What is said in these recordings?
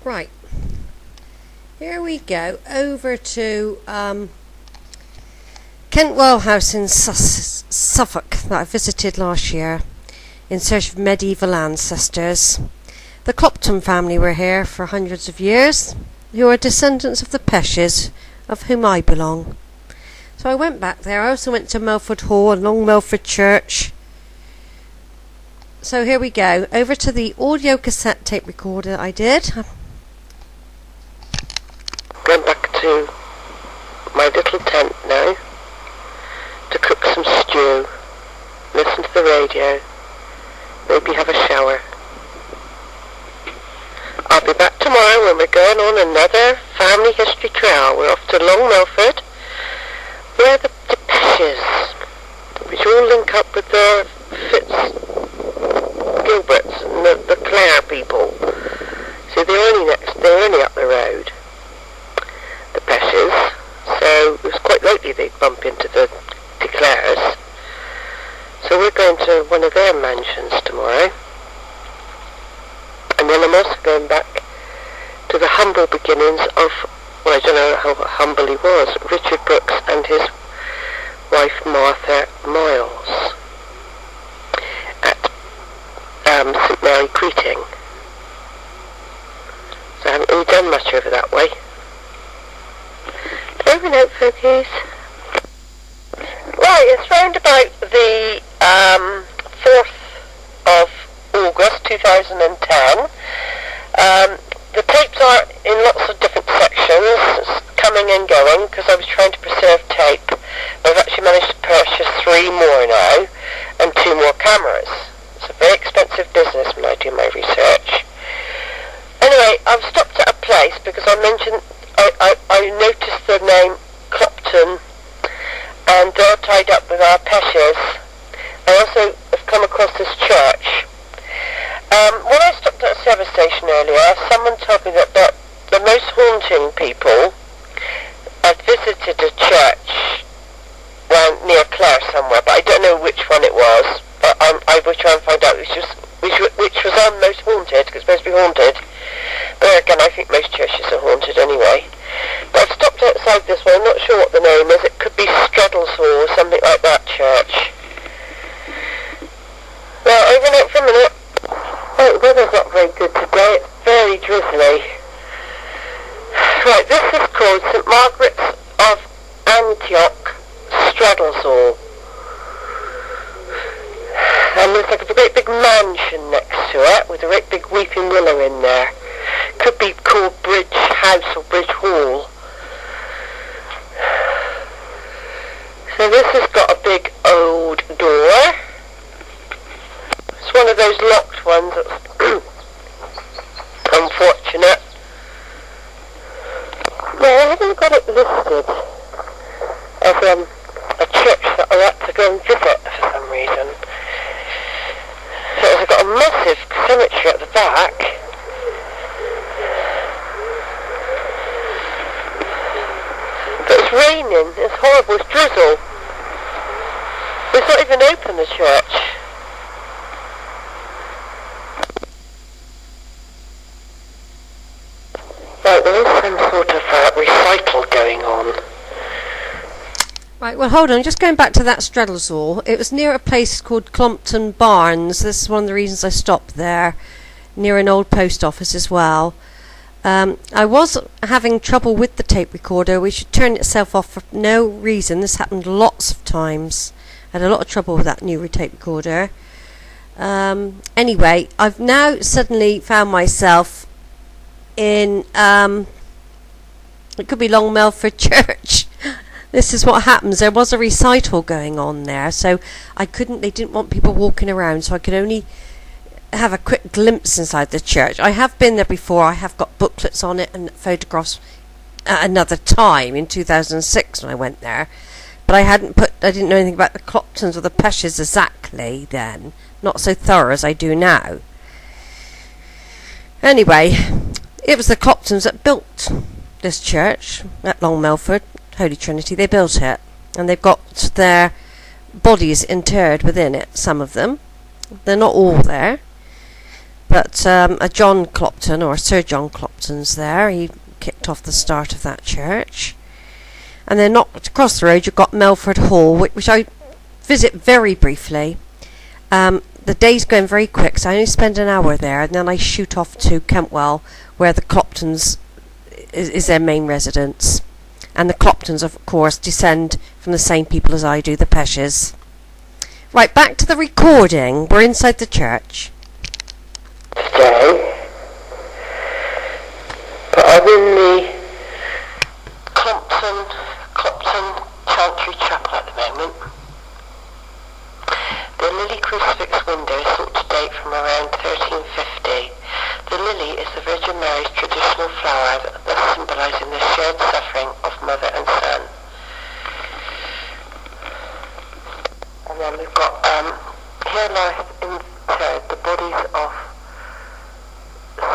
Right, here we go over to Kentwell House in Suffolk that I visited last year in search of medieval ancestors. The Clopton family were here for hundreds of years, who are descendants of the Pecches, of whom I belong. So I went back there. I also went to Melford Hall and Long Melford Church. So here we go, over to the audio cassette tape recorder I did. Going back to my little tent now to cook some stew, listen to the radio, maybe have a shower. I'll be back tomorrow when we're going on another family history trail. We're off to Long Melford, where the Pecches, which all link up with the Gilberts and the Clare people. So they're only up the road, the Pecches. So it was quite likely they'd bump into the Clares. So we're going to one of their mansions tomorrow. And then I'm also going back to the humble beginnings of, well, I don't know how humble he was, Richard Brooks and his wife Martha Miles at St Mary Creeting. So I haven't really done much over that way. Over and out, folkies. Right, it's round about the 4th of August 2010. The tapes are in lots of different sections, coming and going, because I was trying to preserve tape. I've actually managed to purchase 3 more now, and 2 more cameras. It's a very expensive business when I do my research. Anyway, I've stopped at a place because I noticed the name Clopton, and they're tied up with our Pecches. I also have come across this church. When I stopped at a service station earlier, someone told me that the most haunting people had visited a church near Clare somewhere, but I don't know which one it was. But I will try and find out which was most haunted, because it's supposed to be haunted. But again, I think most churches are haunted anyway. But I've stopped outside this one. I'm not sure what the name is. It could be Straddles Hall or something like that church. Well, over and out for a minute. Right, the weather's not very good today. It's very drizzly. Right, this is called St Margaret's of Antioch, Straddles Hall. And there's like a great big mansion next to it with a great big weeping willow in there. Could be called Bridge House or Bridge Hall. So this has got a big old door. It's one of those locked ones that's unfortunate. No, I haven't got it listed as a church that I had to go and visit for some reason. So it's got a massive cemetery at the back. But it's raining, it's horrible, it's drizzle. It's not even open, the church. Right, there is some sort of recital going on. Right, well hold on, just going back to that Straddles Hall. It was near a place called Clopton Barns. This is one of the reasons I stopped there, near an old post office as well. I was having trouble with the tape recorder, which had turned itself off for no reason. This happened lots of times. I had a lot of trouble with that new tape recorder. Anyway, I've now suddenly found myself in, it could be Long Melford Church. This is what happens. There was a recital going on there, so they didn't want people walking around, so I could only have a quick glimpse inside the church. I have been there before. I have got booklets on it and photographs at another time in 2006 when I went there, but I didn't know anything about the Cloptons or the Pecches exactly then, not so thorough as I do now. Anyway, it was the Cloptons that built this church at Long Melford, Holy Trinity. They built it, and they've got their bodies interred within it, some of them. They're not all there. But a John Clopton, or Sir John Clopton's there. He kicked off the start of that church. And then not across the road you've got Melford Hall, which I visit very briefly. The day's going very quick, so I only spend an hour there, and then I shoot off to Kentwell, where the Cloptons is their main residence. And the Cloptons, of course, descend from the same people as I do, the Pecches. Right, back to the recording. We're inside the church. Today, but I'm in the Clopton Chantry Chapel at the moment. The lily crucifix window is thought to date from around 1350. The lily is the Virgin Mary's traditional flower, thus symbolising the shared suffering of mother and son. And then we've got, here lies interred the bodies of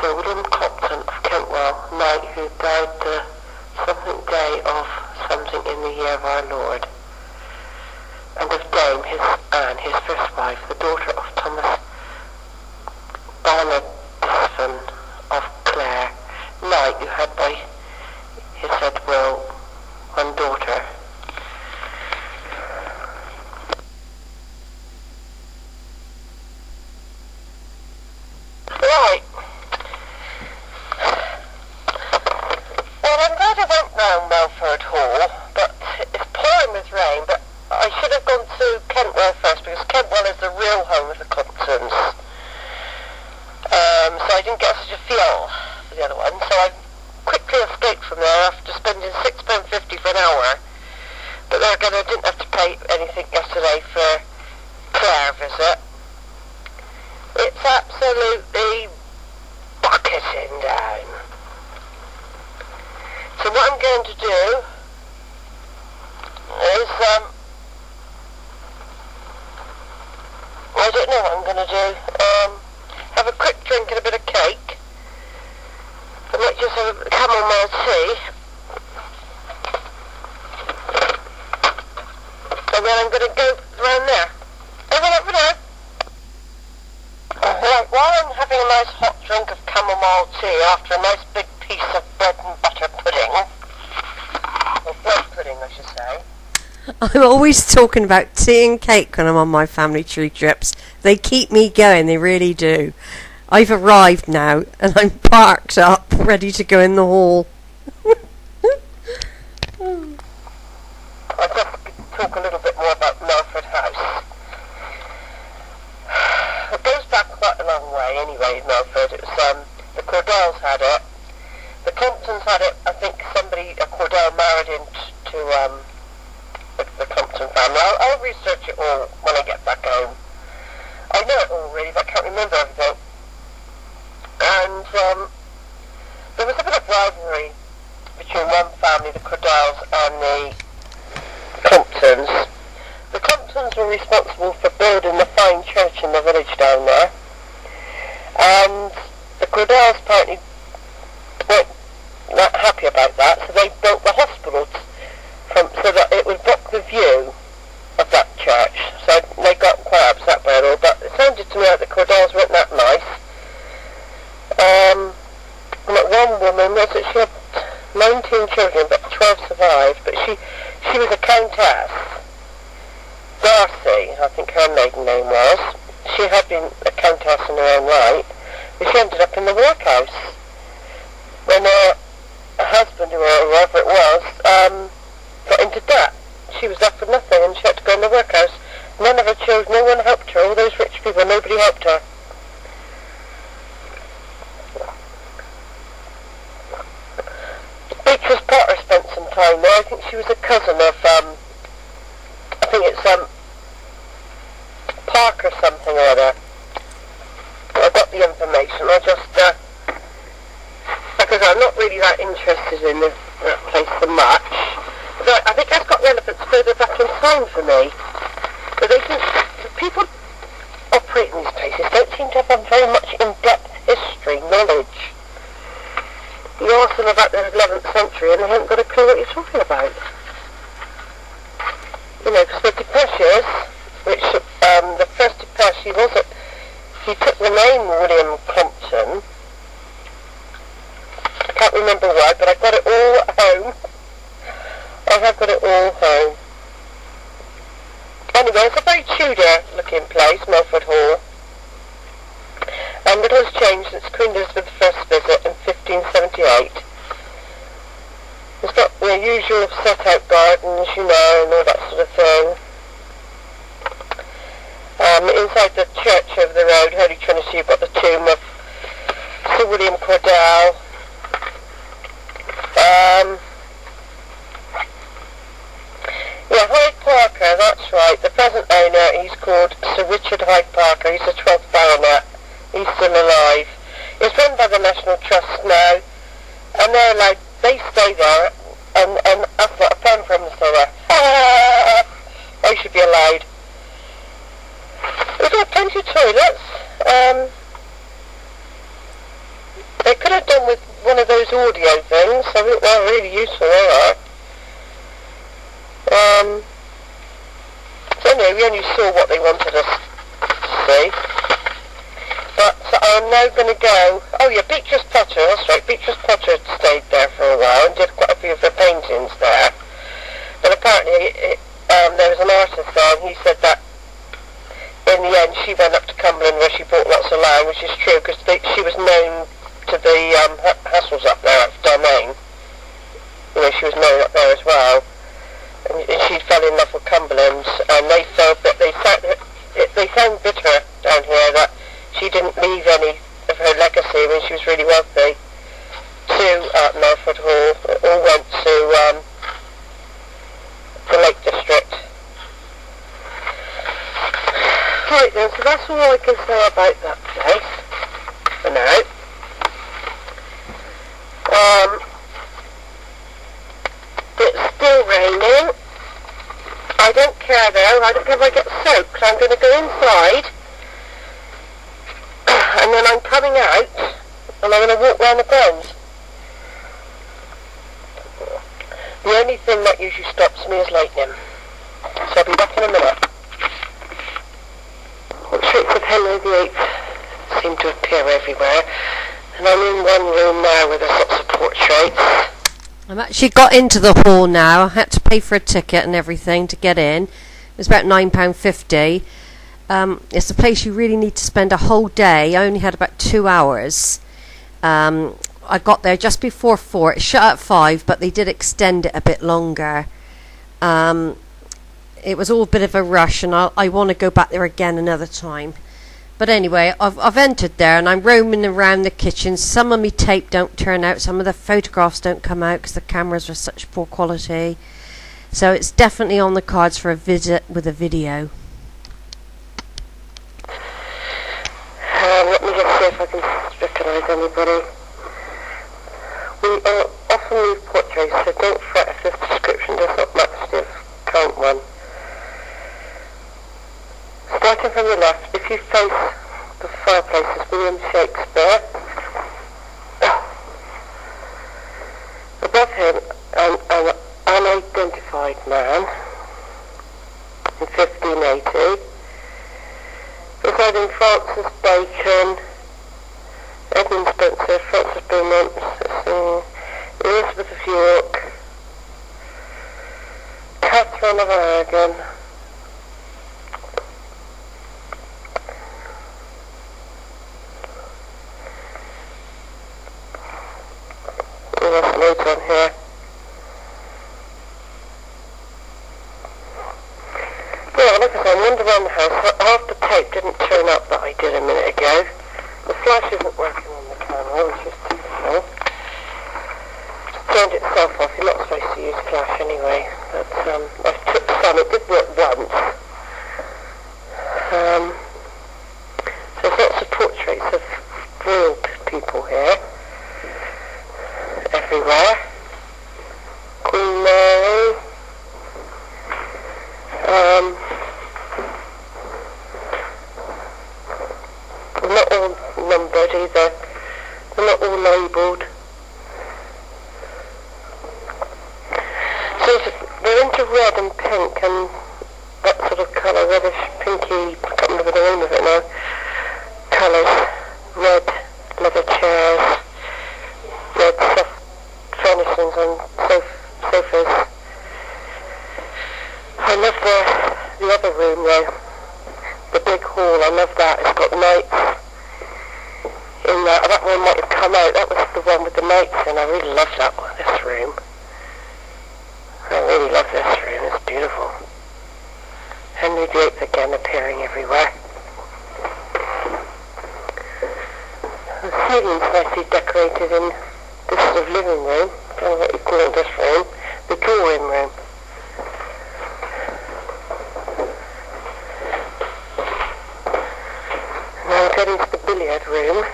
Sir William Clopton of Kentwell, knight who died the something day of something in the year of our Lord, and of Dame Anne, his first wife, the daughter of Thomas Barnardson of Clare, knight who had by his said will one daughter. Right. Well, I'm glad I went round Melford Hall, but it's pouring with rain, but I should have gone to Kentwell first, because Kentwell is the real home of the Cloptons. So I didn't get such a feel for the other one, so I quickly escaped from there after spending £6.50 for an hour. But there again, I didn't have to pay anything yesterday for Clare visit. It's absolutely bucketing down. So what I'm going to do is, I don't know what I'm going to do. Have a quick drink and a bit of cake. I might just have a chamomile tea. And then I'm going to go around there. Over now. Right, while I'm having a nice hot drink of chamomile tea after a nice big piece of bread and butter pudding, or bread pudding I should say. I'm always talking about tea and cake when I'm on my family tree trips. They keep me going, they really do. I've arrived now and I'm parked up, ready to go in the hall. I'll just talk a little bit more about Melford House. It goes back quite a long way anyway, Melford. It was, the Cordells had it. The Clomptons had it, I think a Cordell married into, the Clopton family. I'll research it all when I get back home. I know it all really, but I can't remember everything. And there was a bit of rivalry between one family, the Cordells, and the Clomptons. The Clomptons were responsible for building the fine church in the village down there, and the Cordells apparently weren't that happy about that, so they built the hospital so that it would block the view of that church. So they got quite upset by it all, but it sounded to me like the Cordells weren't that nice. And that one woman, she had 19 children, but 12 survived, but she was a countess. Darcy, I think her maiden name was. She had been a countess in her own right, but she ended up in the workhouse when her husband, or whoever it was, got into debt. She was left with nothing and she had to go in the workhouse. None of her children, no one helped her. All those rich people, nobody helped her. Beatrice Potter spent some time there. I think she was a cousin of, I think it's Parker something or other. I got the information. I just, because I'm not really that interested in that place so much. But I think that's got relevance further back in time for me. But they think the people operating these places don't seem to have very much in-depth history knowledge. You ask them about the 11th century and they haven't got a clue what you're talking about. You know, because the Pecches, which the first Pecche, he took the name William Clopton button. I can't remember why, but I've got it all at home. I have got it all home. Anyway, it's a very Tudor-looking place, Melford Hall. And little has changed since Queen Elizabeth's first visit in 1578. It's got the usual set-out garden, as you know, and all that sort of thing. Inside the church over the road, Holy Trinity, you've got the tomb of Sir William Cordell. Yeah, Hyde Parker, that's right. The present owner, he's called Sir Richard Hyde Parker. He's the 12th baronet. He's still alive. It's run by the National Trust now, and they're allowed, they stay there, and that's not a pen from the stay there. They should be allowed. We've got plenty of toilets. They could have done with one of those audio things. I think they're really useful, they are. So anyway, we only saw what they wanted us to see. But I'm now going to go... Oh yeah, Beatrice Potter, that's right. Beatrice Potter stayed there for a while and did quite a few of her paintings there. But apparently there was an artist there, and he said that in the end she went up to Cumberland where she bought lots of land, which is true, because she was known to the Hassels up there at Domain. You know, she was known up there as well. And she fell in love with Cumberland, and they felt that they sound bitter down here that she didn't leave any of her legacy when she was really wealthy to Melford Hall. It all went to the Lake District. Right then, so that's all I can say about that place for now. It's still raining. I don't care though, I don't care if I get soaked. I'm going to go inside, and then I'm coming out, and I'm going to walk round the grounds. The only thing that usually stops me is lightning. So I'll be back in a minute. Portraits of Henry VIII seem to appear everywhere, and I'm in one room now where there's lots of portraits. I've actually got into the hall now. I had to pay for a ticket and everything to get in. It was about £9.50. It's a place you really need to spend a whole day. I only had about 2 hours. I got there just before 4. It shut at 5, but they did extend it a bit longer. It was all a bit of a rush, and I want to go back there again another time. But anyway, I've entered there, and I'm roaming around the kitchen. Some of my tape don't turn out. Some of the photographs don't come out because the cameras are such poor quality. So it's definitely on the cards for a visit with a video. Let me just see if I can recognise anybody. We often leave portraits, so don't fret if this description does not match the current one. Starting from the left, if you face the fireplace, is William Shakespeare. Above him, an unidentified man in 1580. Beside him, Francis Bacon, Edmund Spencer, Francis Beaumont, Elizabeth of York, Catherine of Aragon, there's loads on here. Yeah, like I said, I wandered around the house. Half the tape didn't turn up that I did a minute ago. The flash isn't working on the camera, which is typical. It's turned itself off. You're not supposed to use flash anyway. But I took some. It did work once. So there's lots of portraits of real people here. Everywhere. Queen Mary. They're not all numbered either. They're not all labelled. So they're into red and pink and that sort of colour, reddish, pinky, I can't remember the name of it now, colours. Red, love everyone might have come out. That was the one with the knights in. I really loved that one, this room. I really love this room. It's beautiful. Henry VIII again appearing everywhere. The ceiling's nicely decorated in this sort of living room. I don't know what you call this room. The drawing room. Now I'm getting to the billiard room.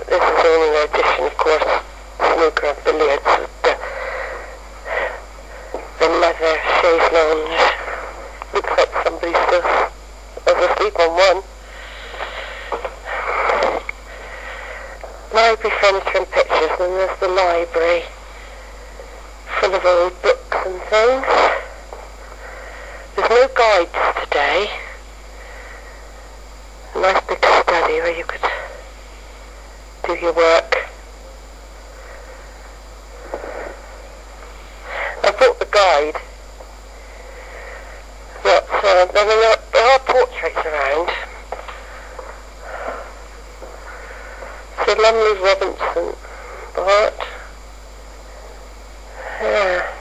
This is only an addition, of course, snooker and billiards with the leather chaise lounge. Looks like somebody still was asleep on one. Library furniture and pictures, and there's the library full of old books and things. There's no guides today. A nice big study where you could do your work. I brought the guide, but there are portraits around. So Lumley Robinson, Bart. Yeah.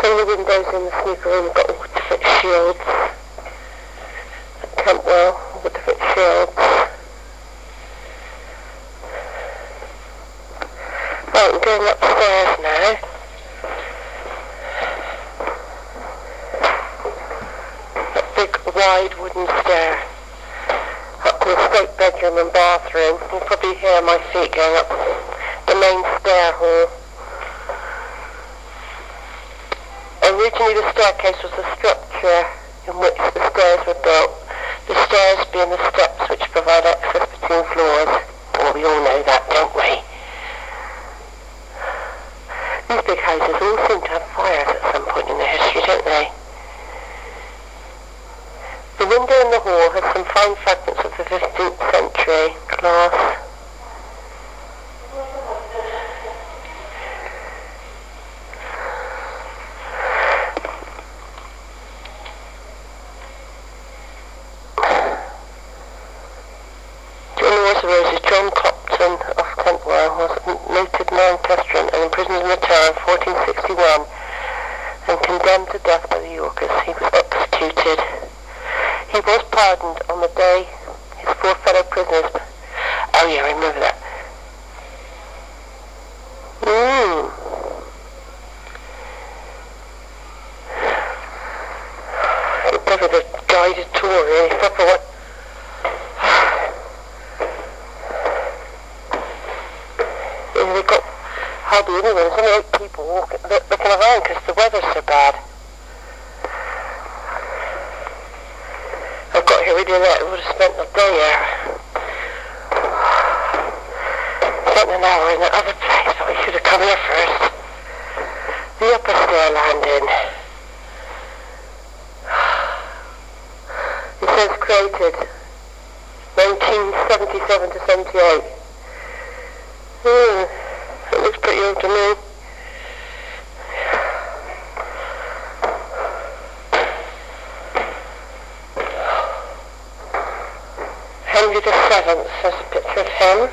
Some of the windows in the snooker room have got all different shields. At Kentwell, all the different shields. Right, I'm going upstairs now. That big wide wooden stair up to the state bedroom and bathroom. You'll probably hear my feet going up the main stair hall. Originally the staircase was the structure in which the stairs were built. The stairs being the steps which provide access between floors. Well, we all know that, don't we? These big houses all seem to have fires at some point in their history, don't they? The window in the hall has some fine fragments of the 15th century glass. John Clopton of Kentwell was a noted Lancastrian and imprisoned in the Tower in 1461 and condemned to death by the Yorkers. He was executed. He was pardoned on the day his four fellow prisoners... Oh yeah, I remember that. It's never the guided tour, really, proper one. They've got hardly anyone. There's only 8 people looking around because the weather's so bad. I've got here really late. I would have spent the day here. Spent an hour in that other place, but we should have come here first. The upper stair landing. It says created 1977 to 78. It looks pretty old to me. Henry VII, there's a picture of him.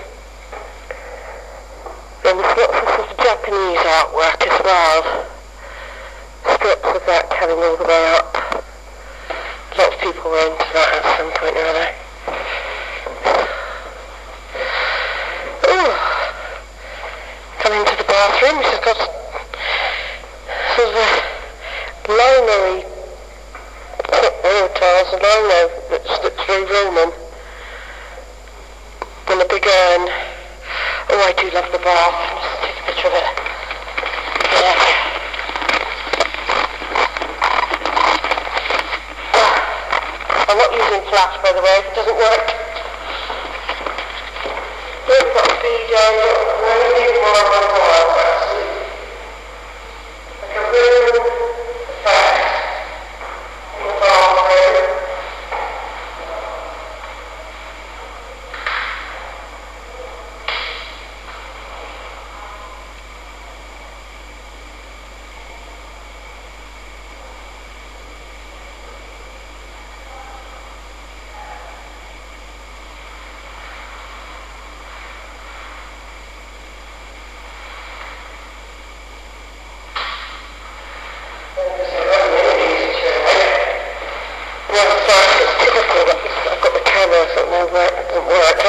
Then there's lots of sort of Japanese artwork as well. Strips of that coming all the way up. Lots of people were into that at some point or other. Coming to the bathroom, which has got sort of a linery tiles, a lino that's very Roman, and a big urn. Oh, I do love the bath. Let's take a picture of it. Yeah. I'm not using flash, by the way, if it doesn't work. Here we've got a feed like a room effect in the bathroom.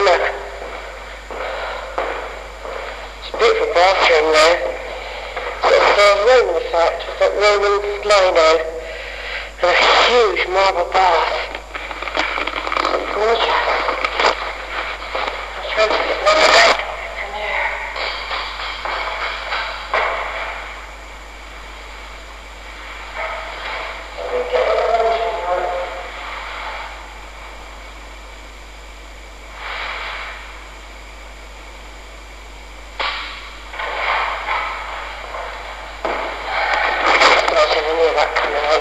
summer. It's a beautiful bathroom now. It's a Roman effect, with that Roman lino and a huge marble bath. It's gorgeous. I'm trying to get my bed from here.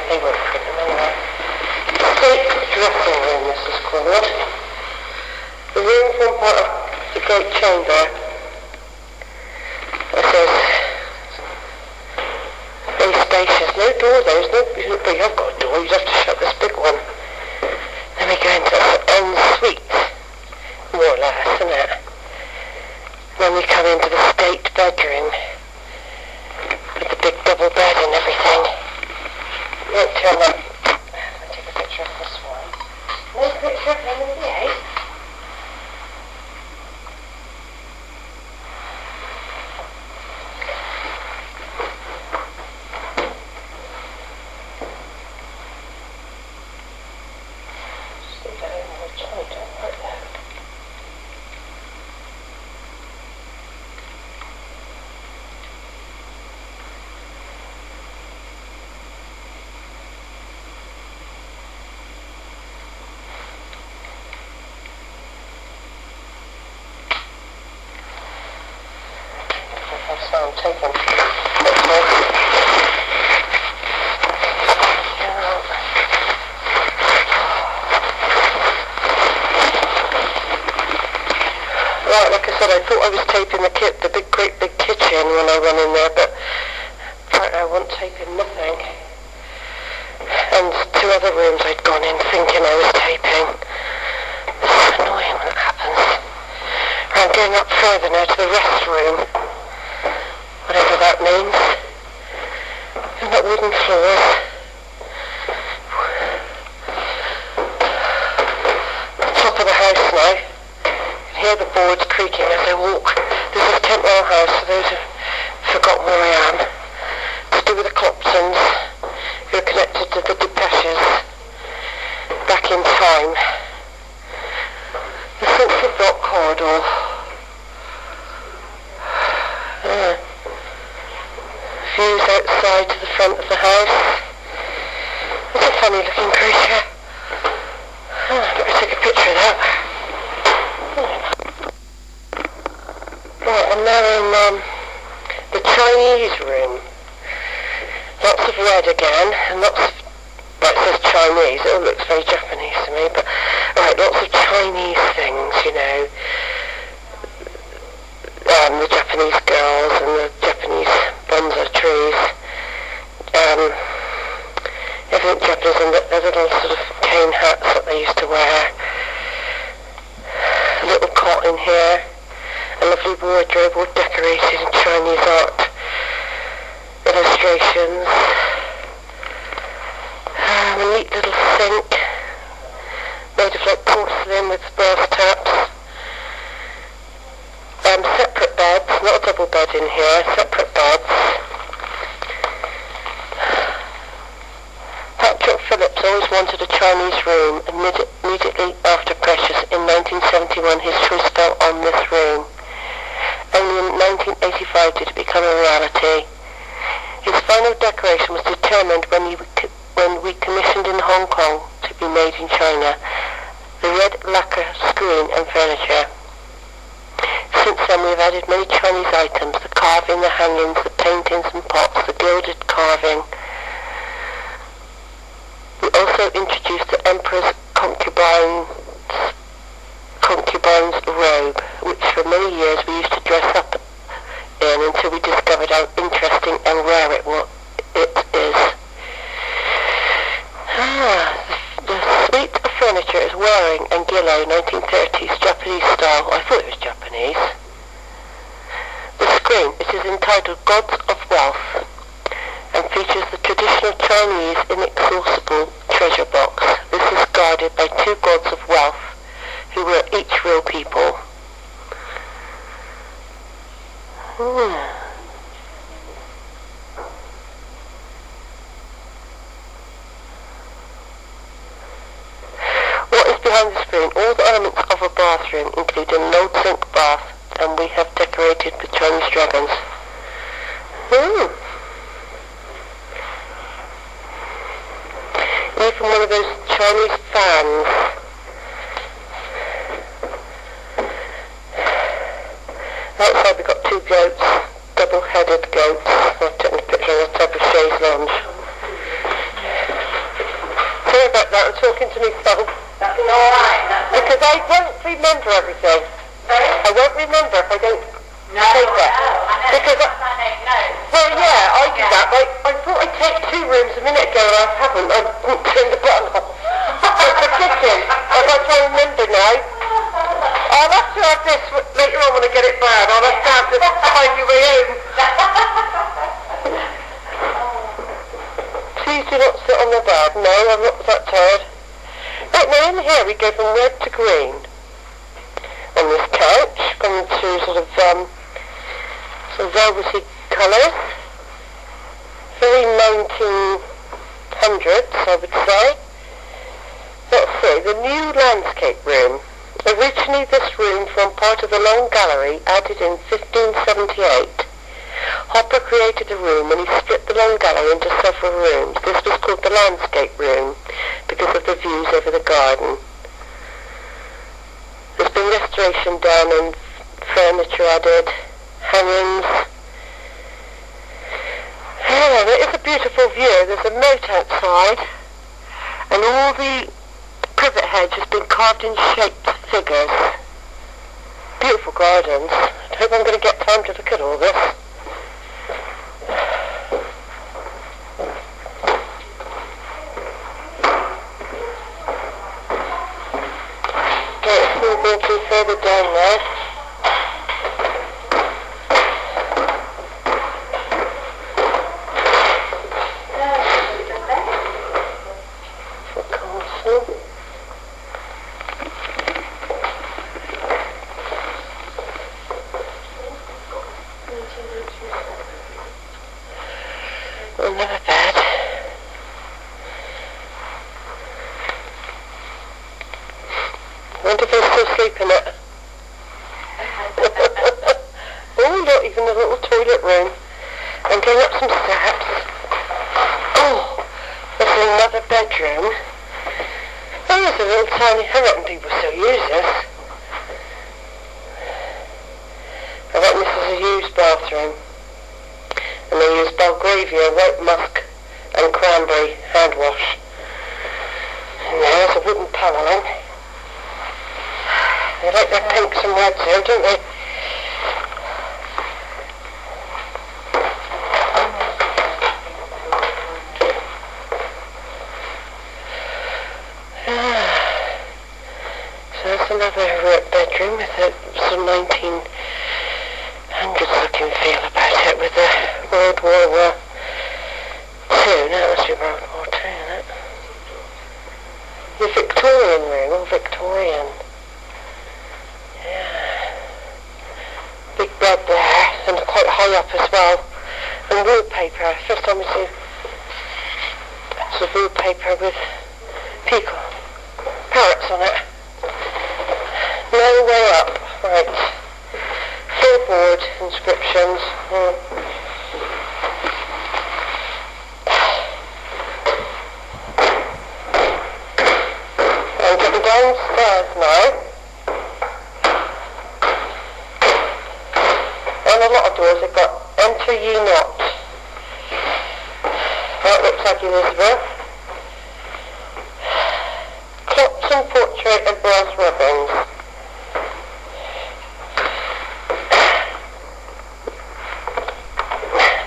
They won't print them anyway. Great dressing room, this is called. The room from part of the great chamber. It says, very spacious. No door there, there's no, but you have got a door, you'd have to shut this big one. Then we go into the en suite, more or less, isn't it? Then we come into the state bedroom with the big double bed and everything. Look, turn up. I'll take a picture of this one. No picture of number 8. Stick that in the joint, don't like that. So I'm taking right, like I said, I thought I was taping the great big kitchen when I went in there, but apparently I wasn't taping nothing. And 2 other rooms I'd gone in thinking I was taping. It's so annoying when it happens. I'm going up further now to the restroom. Whatever that means. And that wooden floors. The top of the house now. You can hear the boards creaking as I walk. This is Kentwell House, for those who've forgotten where I am. To do with the Cloptons, who are connected to the Pecches back in time. The central block corridor. Views outside to the front of the house. It's a funny looking creature. I better take a picture of that. Right, I'm now in the Chinese room. Lots of red again, and lots of, well, it says Chinese, it all looks very Japanese to me, but right, lots of Chinese things, you know. The Japanese girls and the Japanese bonsai trees. Everything Japanese, and the little sort of cane hats that they used to wear. A little cot in here. A lovely wardrobe all decorated in Chinese art illustrations. A neat little sink made of like porcelain with brass taps. Separate beds, not a double bed in here, separate beds. Patrick Phillips always wanted a Chinese room, and immediately after Precious in 1971 his choice fell on this room. Only in 1985 did it become a reality. His final decoration was determined when we commissioned in Hong Kong to be made in China, the red lacquer screen and furniture. Since then we've added many Chinese items, the carving, the hangings, the paintings and pots, the gilded carving. We also introduced the Emperor's concubine's robe, which for many years we used to dress up in until we discovered how interesting and rare it is. The suite of furniture is Waring and Gillow 1930s Japanese style. I thought it was Japanese. The screen, it is entitled Gods of Wealth and features the traditional Chinese inexhaustible treasure box. This is guarded by 2 gods of wealth who were each real people. What is behind the screen? All the elements of a bathroom, including an old sink bath, and we have decorated with Chinese dragons. Even one of those Chinese fans. Outside we've got two goats, double-headed goats. I've taken a picture on the top of Shay's lounge. Sorry about that, I'm talking to myself. That's alright. Because I won't remember everything. Sorry? I won't remember if I don't No, take that. because I do that. I thought I'd take 2 rooms a minute ago and I haven't. I didn't turn the button off. It's the kitchen. I've got to remember now. I'll have to have this later on when I get it bad. I'll have to have this find your way home. Please do not sit on the bed. No, I'm not that tired. Right, now in here we go from red to green. On this couch, gone to sort of velvety colours. Very 1900s, I would say. Let's see, the new landscape room. Originally this room formed part of the long gallery added in 1578. Hopper created the room when he split the long gallery into several rooms. This was called the landscape room because of the views over the garden. There's been restoration done and furniture added, hangings. Oh, it is a beautiful view. There's a moat outside and all the privet hedge has been carved in shaped figures. Beautiful gardens. I hope I'm going to get time to look at all this. Okay, we'll go too further down now. Another bed. I wonder if they still sleep in it. Oh, look, even a little toilet room. I'm going up some steps. Oh, there's another bedroom. Oh, there's a little tiny, I reckon people still use this. I reckon this is a used bathroom. And they use Belgravia, white musk and cranberry hand wash. And there's a wooden panelling. They like their pinks and reds here, don't they? So that's another bedroom with a sort of 1900s looking feel about it with the World War II. No, it must be World War II, isn't it? The Victorian room, all Victorian. Yeah. Big bed there, and quite high up as well. And wallpaper. First time I see sort of wallpaper with parrots on it. No way up. Right. Floorboard inscriptions. I'm getting downstairs now. On a lot of doors they've got enter ye not. That looks like Elizabeth. Clopton portrait and brass ribbons.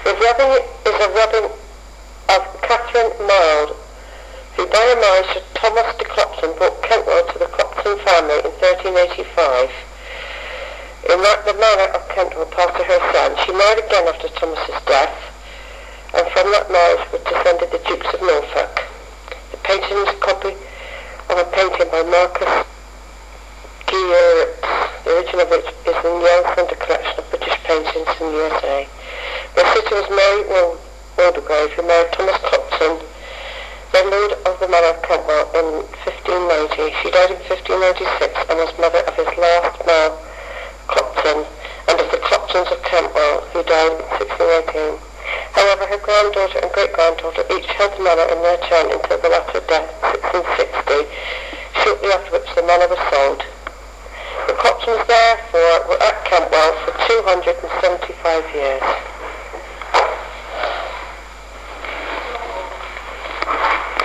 The rubbing is a rubbing of Catherine Mild, who by a marriage to Thomas de Clopton brought Kentwell to the Clopton family in 1385. In that the manor of Kentwell passed to her son. She married again after Thomas's death, and from that marriage were descended the Dukes of Norfolk. The painting is a copy of a painting by Marcus origin of which is in the Young Centre collection of British paintings in the USA. The sister was Mary Waldegrave, who married Thomas Clopton, then Lord of the Manor of Kentwell in 1590. She died in 1596 and was mother of his last male, Clopton, and of the Cloptons of Kentwell, who died in 1618. However, her granddaughter and great-granddaughter each held the manor in their turn until the latter death in 1660, shortly after which the manor was sold. The Cloptons therefore were at Kentwell for 275 years.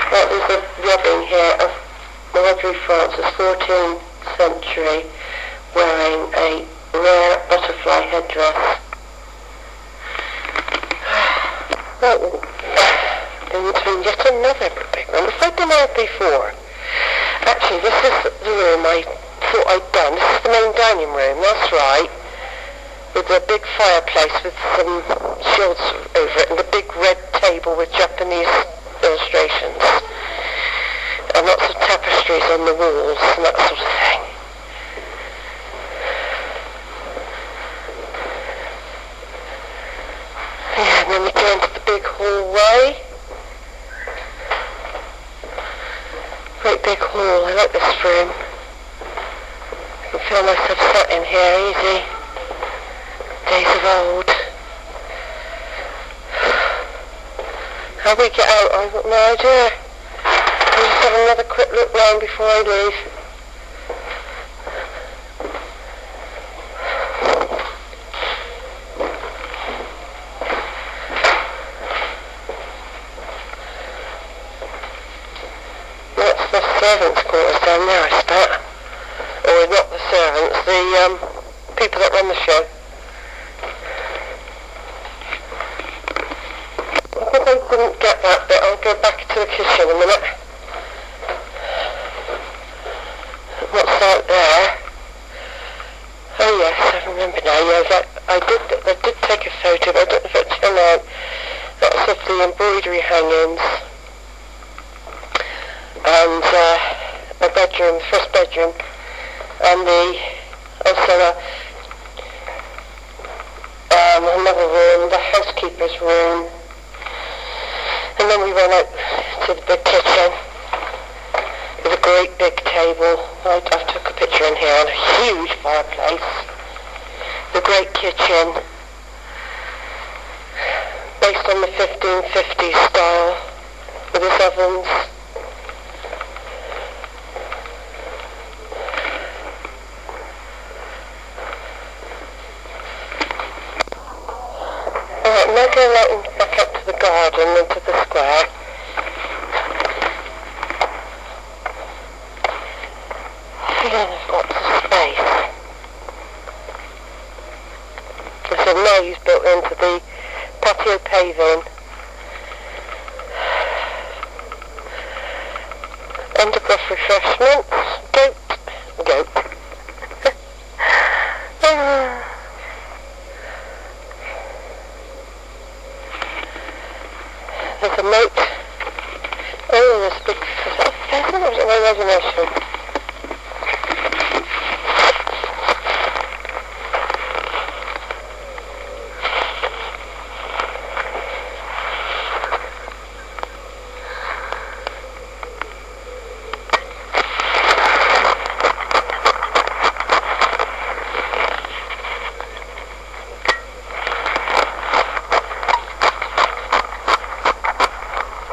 Well, there's a rubbing here of Audrey Francis, 14th century, wearing a rare butterfly headdress. Well, into yet another big one. If I'd been out before, actually this is the room I thought I'd done. This is the main dining room, that's right, with a big fireplace with some shields over it and the big red table with Japanese illustrations and lots of tapestries on the walls and that sort of thing. Yeah, and then we go into the big hallway. Great big hall, I like this room. I can feel myself sat in here easy. Days of old. How we get out, I've got no idea. I'll just have another quick look round before I leave. That's the servants' quarters down there, I expect. Or not the servants, the people that run the show. I think I didn't get that bit. I'll go back to the kitchen a minute. What's out there? Oh yes, I remember now. Yes, I did take a photo, but I don't know if it turned out. Lots of the embroidery hangings. And a bedroom, the first bedroom. And also another room, the housekeeper's room. And then we went out to the big kitchen with a great big table. I took a picture in here and a huge fireplace. The great kitchen, based on the 1550s style, with its ovens. Alright, now going out back up to the garden and to the square. Again, there's lots of space. There's a maze built into the patio paving. Undercroft refreshments. Goat. There's a note. Oh, there's a big pheasant, or is it my imagination?